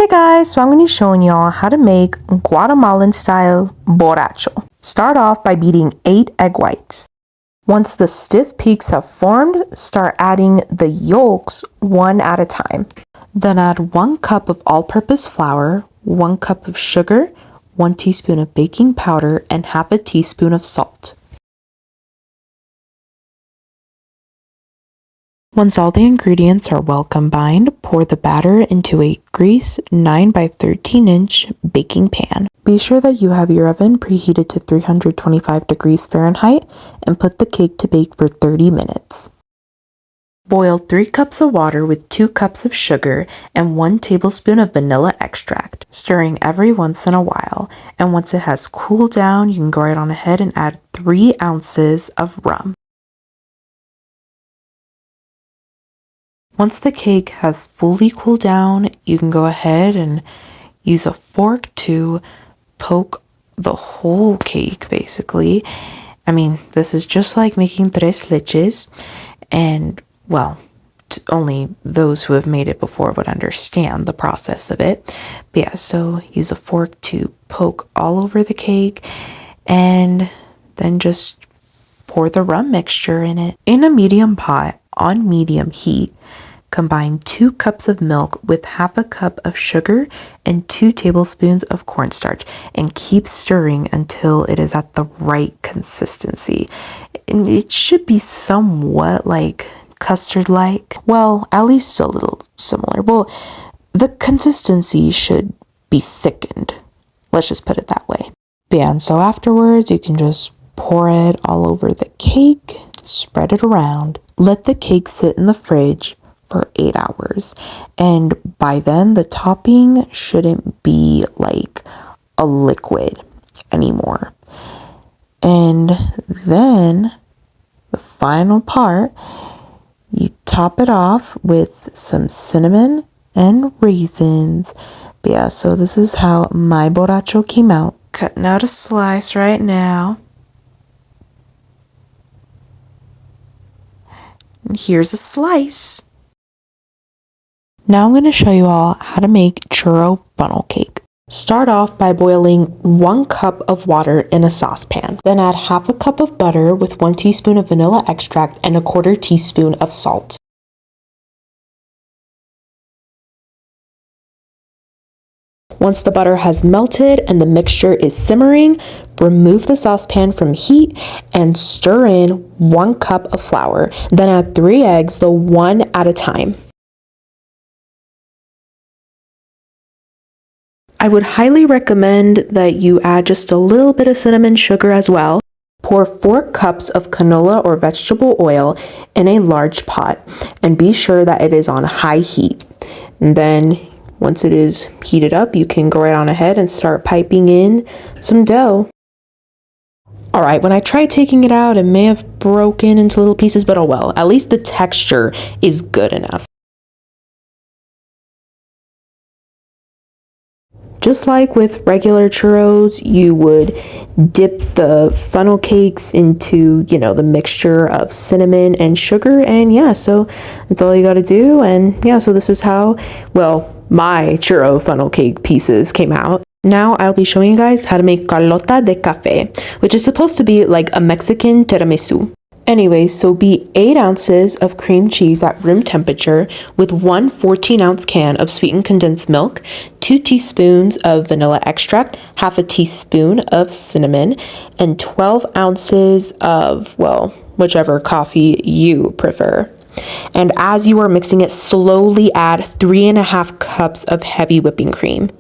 Hey guys, so I'm going to be showing y'all how to make Guatemalan style borracho. Start off by beating 8 egg whites. Once the stiff peaks have formed, start adding the yolks one at a time. Then add 1 cup of all-purpose flour, 1 cup of sugar, 1 teaspoon of baking powder, and half a teaspoon of salt. Once all the ingredients are well combined, pour the batter into a greased 9 by 13 inch baking pan. Be sure that you have your oven preheated to 325 degrees Fahrenheit and put the cake to bake for 30 minutes. Boil 3 cups of water with 2 cups of sugar and 1 tablespoon of vanilla extract, stirring every once in a while. And once it has cooled down, you can go right on ahead and add 3 ounces of rum. Once the cake has fully cooled down, you can go ahead and use a fork to poke the whole cake, basically. I mean, this is just like making tres leches, and, well, only those who have made it before would understand the process of it. But yeah, so use a fork to poke all over the cake, and then just pour the rum mixture in it. In a medium pot, on medium heat, combine 2 cups of milk with half a cup of sugar and 2 tablespoons of cornstarch, and keep stirring until it is at the right consistency. And it should be somewhat like custard-like. Well, at least a little similar. Well, the consistency should be thickened. Let's just put it that way. Yeah, and so afterwards, you can just pour it all over the cake, spread it around. Let the cake sit in the fridge for 8 hours, and by then the topping shouldn't be like a liquid anymore. And then the final part, you top it off with some cinnamon and raisins. But yeah, so this is how my borracho came out. Cutting out a slice right now. And here's a slice. Now I'm going to show you all how to make churro funnel cake. Start off by boiling 1 cup of water in a saucepan. Then add half a cup of butter with 1 teaspoon of vanilla extract and 1/4 teaspoon of salt. Once the butter has melted and the mixture is simmering, remove the saucepan from heat and stir in 1 cup of flour. Then add 3 eggs, though one at a time. I would highly recommend that you add just a little bit of cinnamon sugar as well. Pour 4 cups of canola or vegetable oil in a large pot and be sure that it is on high heat. And then once it is heated up, you can go right on ahead and start piping in some dough. Alright, when I tried taking it out, it may have broken into little pieces, but oh well, at least the texture is good enough. Just like with regular churros, you would dip the funnel cakes into, the mixture of cinnamon and sugar. And yeah, so that's all you got to do. And yeah, so this is how, my churro funnel cake pieces came out. Now I'll be showing you guys how to make Carlota de Café, which is supposed to be like a Mexican tiramisu. Anyway, so beat 8 ounces of cream cheese at room temperature with 1 14-ounce can of sweetened condensed milk, 2 teaspoons of vanilla extract, half a teaspoon of cinnamon, and 12 ounces of, whichever coffee you prefer. And as you are mixing it, slowly add 3.5 cups of heavy whipping cream.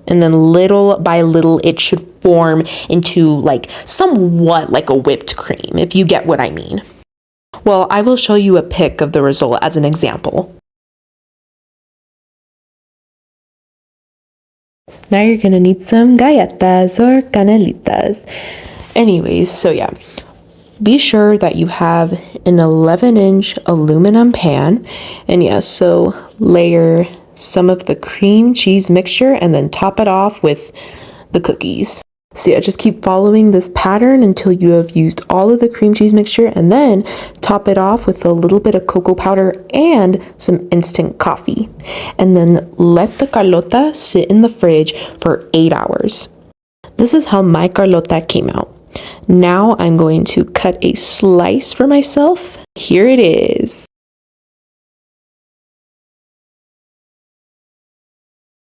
And then little by little, it should form into somewhat like a whipped cream, if you get what I mean. Well, I will show you a pic of the result as an example. Now you're going to need some galletas or canelitas. Anyways, so yeah. Be sure that you have an 11-inch aluminum pan. And yeah, so layer some of the cream cheese mixture and then top it off with the cookies. So yeah, just keep following this pattern until you have used all of the cream cheese mixture, and then top it off with a little bit of cocoa powder and some instant coffee. And then let the Carlota sit in the fridge for 8 hours. This is how my Carlota came out. Now I'm going to cut a slice for myself. Here it is.